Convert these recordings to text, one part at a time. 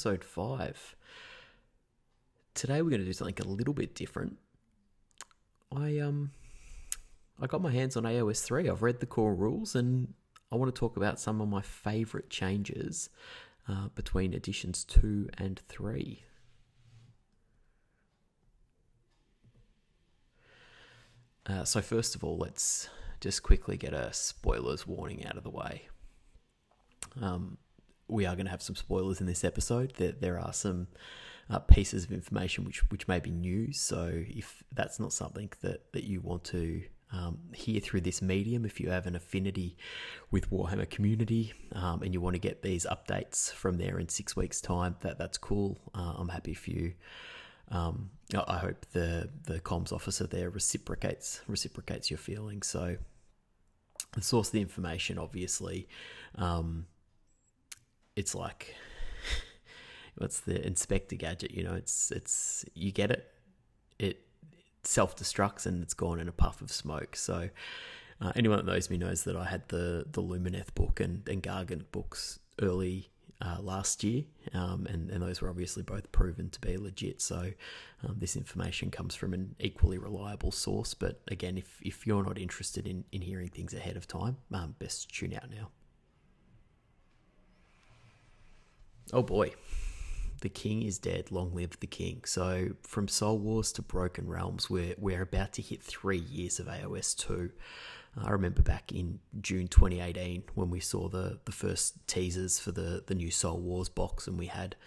episode 5. Today we're going to do something a little bit different. I got my hands on AoS3. I've read the core rules and I want to talk about some of my favourite changes between editions 2 and 3. So first of all, let's just quickly get a spoilers warning out of the way. We are going to have some spoilers in this episode. There are some pieces of information which may be news. So if that's not something that you want to hear through this medium, if you have an affinity with Warhammer community and you want to get these updates from there in 6 weeks' time, that's cool. I'm happy for you. I hope the comms officer there reciprocates your feelings. So the source of the information, obviously, it's like, what's the Inspector gadget? You know, it's you get it self-destructs and it's gone in a puff of smoke. So anyone that knows me knows that I had the Lumineth book and Gargant books early last year, and those were obviously both proven to be legit. So this information comes from an equally reliable source. But again, if you're not interested in hearing things ahead of time, best tune out now. Oh boy, the king is dead. Long live the king. So from Soul Wars to Broken Realms, we're about to hit 3 years of AoS2. I remember back in June 2018 when we saw the first teasers for the new Soul Wars box, and we had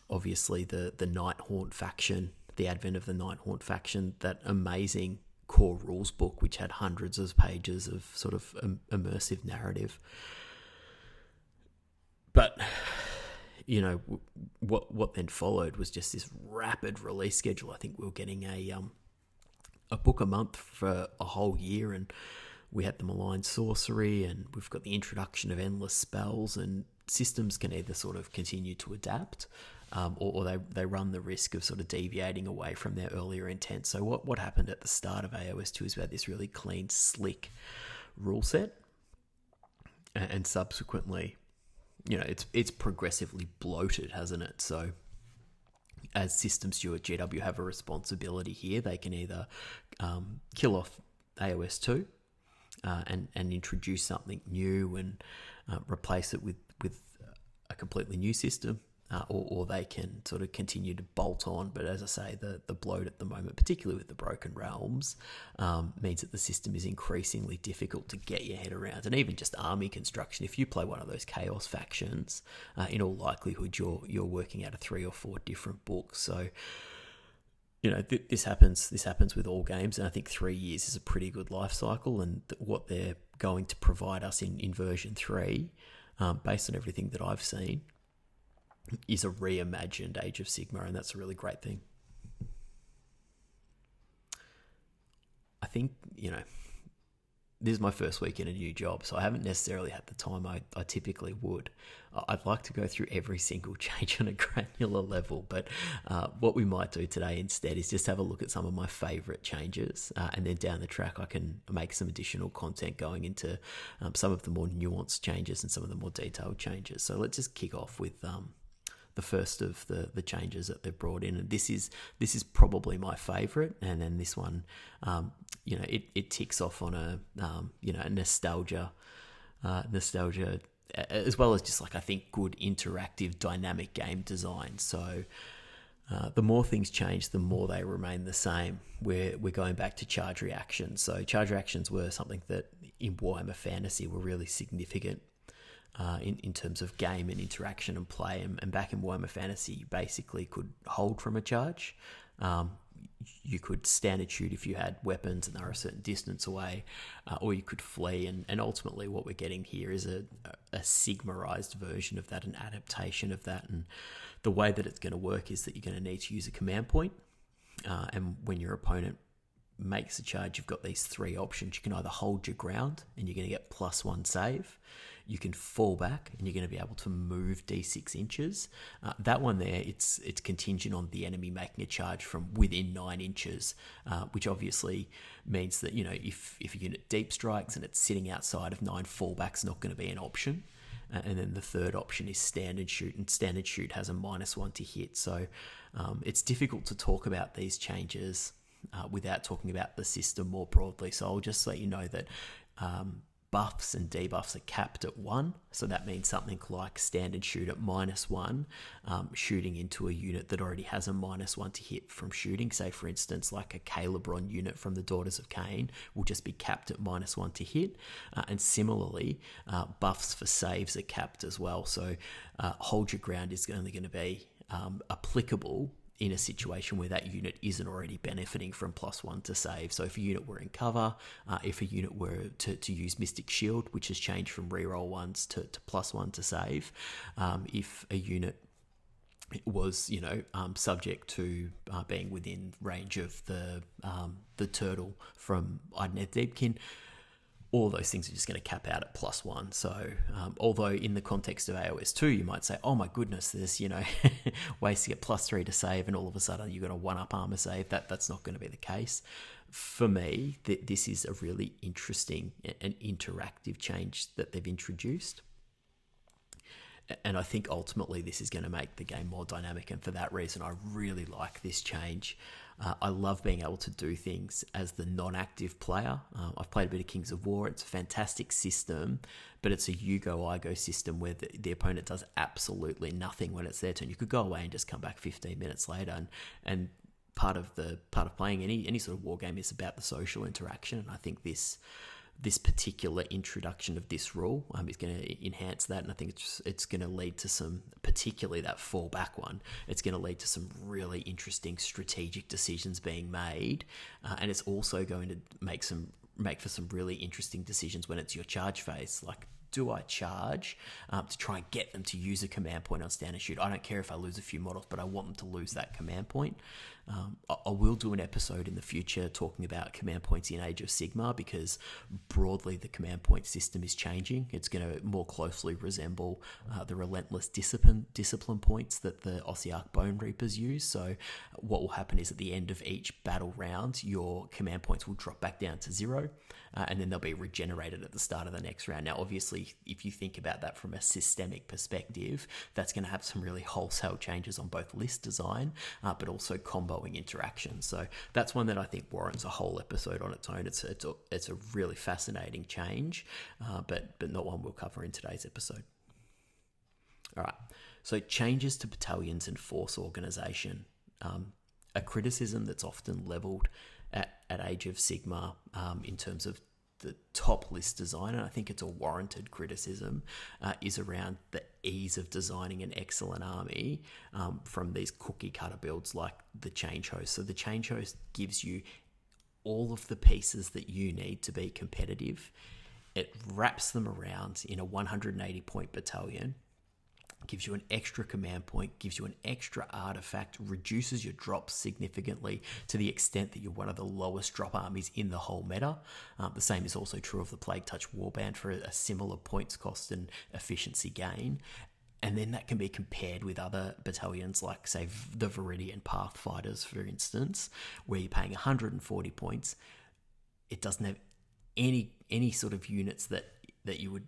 obviously the Nighthaunt faction, the advent of the Nighthaunt faction, that amazing core rules book which had hundreds of pages of sort of immersive narrative. But you know, what then followed was just this rapid release schedule. I think we were getting a book a month for a whole year, and we had the Malign Sorcery, and we've got the introduction of endless spells, and systems can either sort of continue to adapt or they run the risk of sort of deviating away from their earlier intent. So what happened at the start of AoS2 is we had this really clean, slick rule set, and subsequently, you know, it's progressively bloated, hasn't it? So as system steward, GW have a responsibility here. They can either kill off AoS2 and introduce something new and replace it with a completely new system, or they can sort of continue to bolt on. But as I say, the bloat at the moment, particularly with the Broken Realms, means that the system is increasingly difficult to get your head around. And even just army construction, if you play one of those Chaos factions, in all likelihood you're working out of 3 or 4 different books. So you know, this happens with all games, and I think 3 years is a pretty good life cycle. And what they're going to provide us in version 3, based on everything that I've seen, is a reimagined Age of Sigmar, and that's a really great thing. I think, you know, this is my first week in a new job, so I haven't necessarily had the time I typically would. I'd like to go through every single change on a granular level, but what we might do today instead is just have a look at some of my favourite changes, and then down the track I can make some additional content going into some of the more nuanced changes and some of the more detailed changes. So let's just kick off with the first of the changes that they've brought in, and this is probably my favorite. And then this one, you know, it ticks off on a you know, a nostalgia as well as just, like, I think good interactive dynamic game design. So the more things change, the more they remain the same. We're going back to charge reactions. So charge reactions were something that in Warhammer Fantasy were really significant in terms of game and interaction and play. And back in Warhammer Fantasy, you basically could hold from a charge. You could stand and shoot if you had weapons and they were a certain distance away, or you could flee. And ultimately what we're getting here is a Sigmarized version of that, an adaptation of that. And the way that it's going to work is that you're going to need to use a command point. And when your opponent makes a charge, you've got these 3 options. You can either hold your ground and you're going to get +1 save. You can fall back and you're going to be able to move D6 inches. That one there, it's contingent on the enemy making a charge from within 9 inches, which obviously means that, you know, if a unit deep strikes and it's sitting outside of 9, fallback's not going to be an option. and then the third option is standard shoot, and standard shoot has a -1 to hit. So it's difficult to talk about these changes without talking about the system more broadly. So I'll just let you know that buffs and debuffs are capped at 1. So that means something like standard shoot at -1, shooting into a unit that already has a -1 to hit from shooting. Say, for instance, like a Calibron unit from the Daughters of Cain will just be capped at -1 to hit. And similarly, buffs for saves are capped as well. So hold your ground is only going to be applicable in a situation where that unit isn't already benefiting from +1 to save. So if a unit were in cover, if a unit were to use Mystic Shield, which has changed from reroll ones to +1 to save, if a unit was, subject to being within range of the turtle from Idoneth Deepkin, all those things are just going to cap out at +1. So although in the context of AoS2, you might say, oh my goodness, there's, ways to get +3 to save, and all of a sudden you've got a 1-up armor save. That's not going to be the case. For me, this is a really interesting and interactive change that they've introduced. And I think ultimately this is going to make the game more dynamic. And for that reason, I really like this change. I love being able to do things as the non-active player. I've played a bit of Kings of War. It's a fantastic system, but it's a you go, I go system where the opponent does absolutely nothing when it's their turn. You could go away and just come back 15 minutes later. And part of playing any sort of war game is about the social interaction. And I think this particular introduction of this rule is going to enhance that, and I think it's going to lead to some, particularly that fallback one, it's going to lead to some really interesting strategic decisions being made, and it's also going to make for some really interesting decisions when it's your charge phase. Like, do I charge to try and get them to use a command point on standard shoot? I don't care if I lose a few models, but I want them to lose that command point. I will do an episode in the future talking about command points in Age of Sigmar, because broadly the command point system is changing. It's going to more closely resemble the relentless discipline points that the Ossiarch Bone Reapers use. So what will happen is at the end of each battle round, your command points will drop back down to 0, and then they'll be regenerated at the start of the next round. Now, obviously, if you think about that from a systemic perspective, that's going to have some really wholesale changes on both list design, but also comboing interactions. So that's one that I think warrants a whole episode on its own. It's a really fascinating change, but not one we'll cover in today's episode. All right. So changes to battalions and force organization. A criticism that's often leveled at Age of Sigmar in terms of the top list design, and I think it's a warranted criticism, is around the ease of designing an excellent army from these cookie cutter builds like the Change Host. So the Change Host gives you all of the pieces that you need to be competitive. It wraps them around in a 180 point battalion, gives you an extra command point, gives you an extra artifact, reduces your drops significantly to the extent that you're one of the lowest drop armies in the whole meta. The same is also true of the Plague Touch Warband for a similar points cost and efficiency gain. And then that can be compared with other battalions like, say, the Viridian Pathfighters, for instance, where you're paying 140 points. It doesn't have any sort of units that you would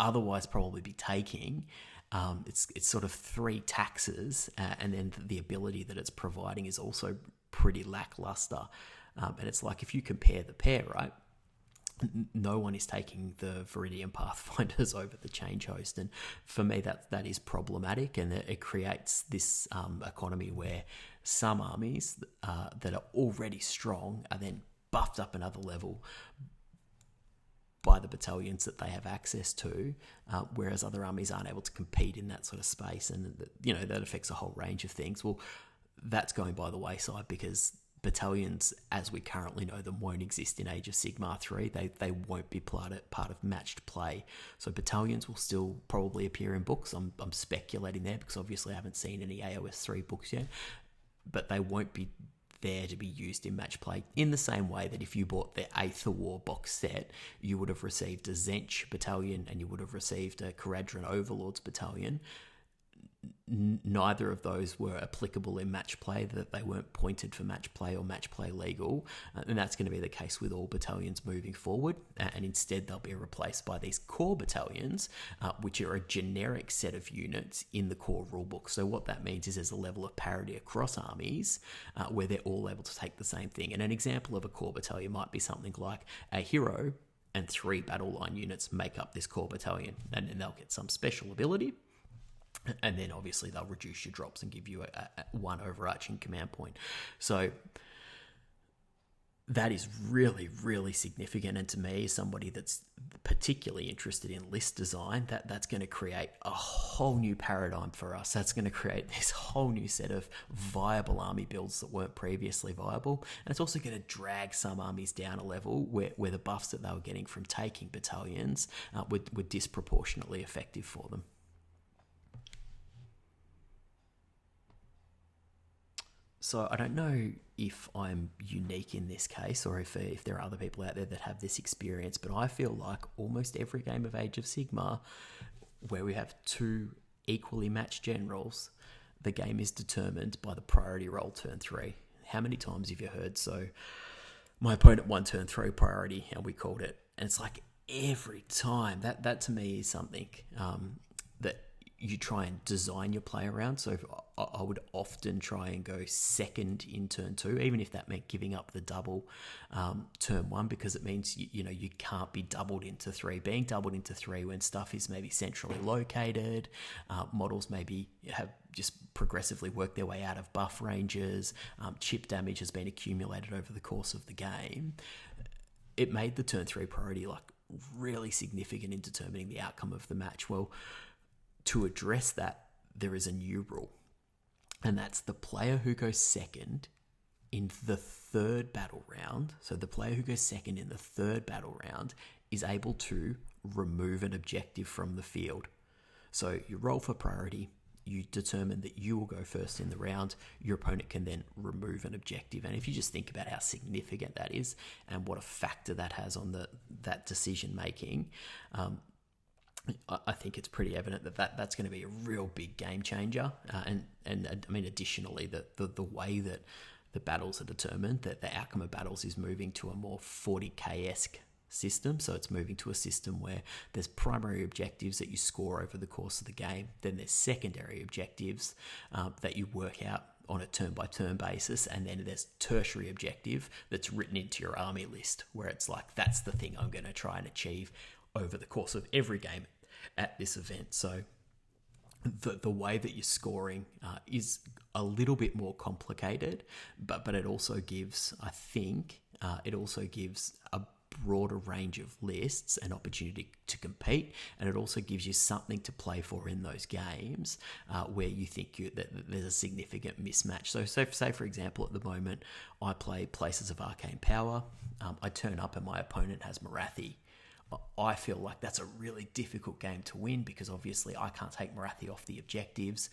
otherwise probably be taking. It's sort of 3 taxes, and then the ability that it's providing is also pretty lackluster. And it's like, if you compare the pair, right, no one is taking the Viridian Pathfinders over the Change Host, and for me that is problematic, and it creates this economy where some armies that are already strong are then buffed up another level by the battalions that they have access to, whereas other armies aren't able to compete in that sort of space, and that affects a whole range of things. Well, that's going by the wayside because battalions, as we currently know them, won't exist in Age of Sigmar 3. They won't be part of matched play. So battalions will still probably appear in books. I'm speculating there because obviously I haven't seen any AoS3 books yet, but they won't be there to be used in match play in the same way that if you bought the Aether War box set, you would have received a Zench battalion and you would have received a Caradron Overlords battalion. neither of those were applicable in match play, that they weren't pointed for match play or match play legal, and that's going to be the case with all battalions moving forward, and instead they'll be replaced by these core battalions, which are a generic set of units in the core rulebook. So what that means is there's a level of parity across armies where they're all able to take the same thing. And an example of a core battalion might be something like a hero and 3 battle line units make up this core battalion, and then they'll get some special ability. And then obviously they'll reduce your drops and give you a one overarching command point. So that is really, really significant. And to me, as somebody that's particularly interested in list design, that's going to create a whole new paradigm for us. That's going to create this whole new set of viable army builds that weren't previously viable. And it's also going to drag some armies down a level where the buffs that they were getting from taking battalions were disproportionately effective for them. So I don't know if I'm unique in this case, or if there are other people out there that have this experience, but I feel like almost every game of Age of Sigmar where we have 2 equally matched generals, the game is determined by the priority roll turn 3. How many times have you heard, so my opponent won turn 3 priority and we called it? And it's like every time. That to me is something that you try and design your play around. So I would often try and go second in turn 2, even if that meant giving up the double turn 1, because it means you can't be doubled into 3. Being doubled into 3 when stuff is maybe centrally located, models maybe have just progressively worked their way out of buff ranges, chip damage has been accumulated over the course of the game. It made the turn 3 priority like really significant in determining the outcome of the match. Well, to address that, there is a new rule, and that's the player who goes second in the 3rd battle round. So the player who goes second in the 3rd battle round is able to remove an objective from the field. So you roll for priority, you determine that you will go first in the round, your opponent can then remove an objective. And if you just think about how significant that is and what a factor that has on that decision making, I think it's pretty evident that's going to be a real big game changer. And I mean, additionally, the way that the battles are determined, that the outcome of battles is moving to a more 40k-esque system. So it's moving to a system where there's primary objectives that you score over the course of the game. Then there's secondary objectives that you work out on a turn-by-turn basis, and then there's tertiary objective that's written into your army list, where it's like, that's the thing I'm going to try and achieve over the course of every game at this event. So the way that you're scoring is a little bit more complicated, but it also gives, I think, a broader range of lists an opportunity to compete, and it also gives you something to play for in those games where you think that there's a significant mismatch. So say for example, at the moment I play Places of Arcane Power, I turn up and my opponent has Marathi. I feel like that's a really difficult game to win, because obviously I can't take Marathi off the objectives.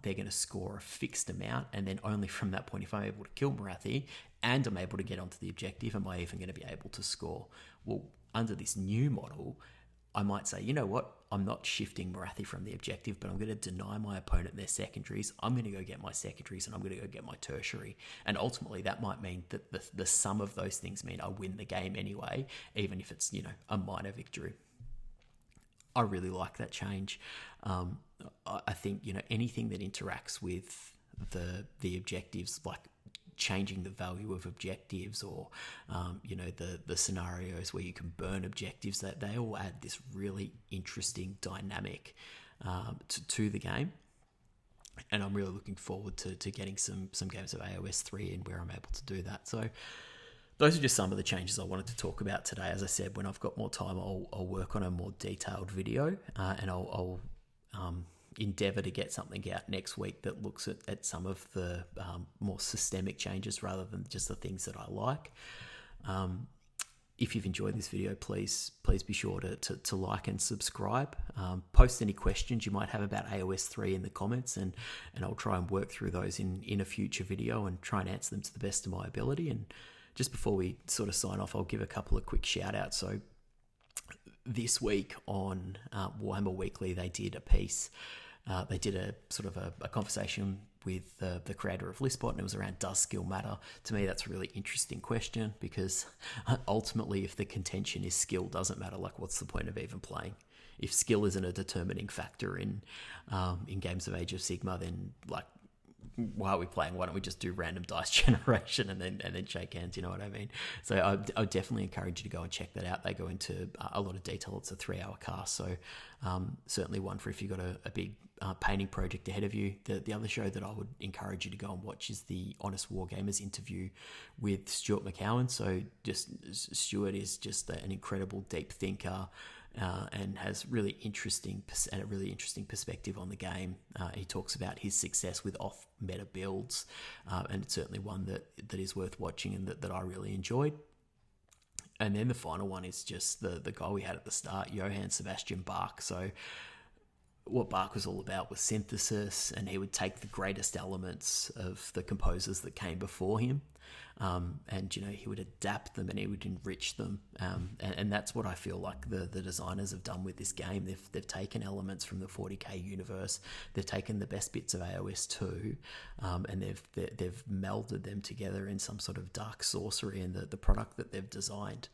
They're going to score a fixed amount, and then only from that point, if I'm able to kill Marathi and I'm able to get onto the objective, am I even going to be able to score? Well, under this new model, I might say, you know what, I'm not shifting Marathi from the objective, but I'm going to deny my opponent their secondaries. I'm going to go get my secondaries, and I'm going to go get my tertiary. And ultimately, that might mean that the sum of those things mean I win the game anyway, even if it's, a minor victory. I really like that change. I think, anything that interacts with the objectives, like changing the value of objectives, or the scenarios where you can burn objectives, that they all add this really interesting dynamic to the game. And I'm really looking forward to getting some games of AoS3 in where I'm able to do that. So those are just some of the changes I wanted to talk about today. As I said, when I've got more time, I'll work on a more detailed video, and I'll endeavour to get something out next week that looks at some of the more systemic changes rather than just the things that I like. If you've enjoyed this video, please be sure to like and subscribe. Post any questions you might have about AoS3 in the comments, and I'll try and work through those in a future video and try and answer them to the best of my ability. And just before we sort of sign off, I'll give a couple of quick shout outs. So this week on Warhammer Weekly, they did a piece they did a sort of a conversation with the creator of Listbot, and it was around, does skill matter? To me, that's a really interesting question, because ultimately, if the contention is skill doesn't matter, like, what's the point of even playing? If skill isn't a determining factor in games of Age of Sigmar, then, like, why are we playing? Why don't we just do random dice generation and then shake hands? You know what I mean? So I would definitely encourage you to go and check that out. They go into a lot of detail. It's a 3-hour cast, so certainly one for if you've got a big painting project ahead of you. The other show that I would encourage you to go and watch is the Honest Wargamers interview with Stuart McCowan. So just Stuart is just an incredible deep thinker. And has a really interesting perspective on the game. He talks about his success with off-meta builds, and it's certainly one that is worth watching and that I really enjoyed. And then the final one is just the guy we had at the start, Johann Sebastian Bach. So what Bach was all about was synthesis, and he would take the greatest elements of the composers that came before him, and he would adapt them and he would enrich them, and that's what I feel like the designers have done with this game. They've taken elements from the 40k universe, they've taken the best bits of AoS2, and they've melded them together in some sort of dark sorcery, and the product that they've designed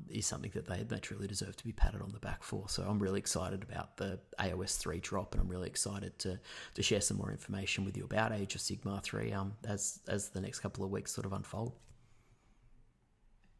is something that they truly deserve to be patted on the back for. So I'm really excited about the AoS3 drop, and I'm really excited to share some more information with you about Age of Sigmar 3 as the next couple of weeks sort of unfold.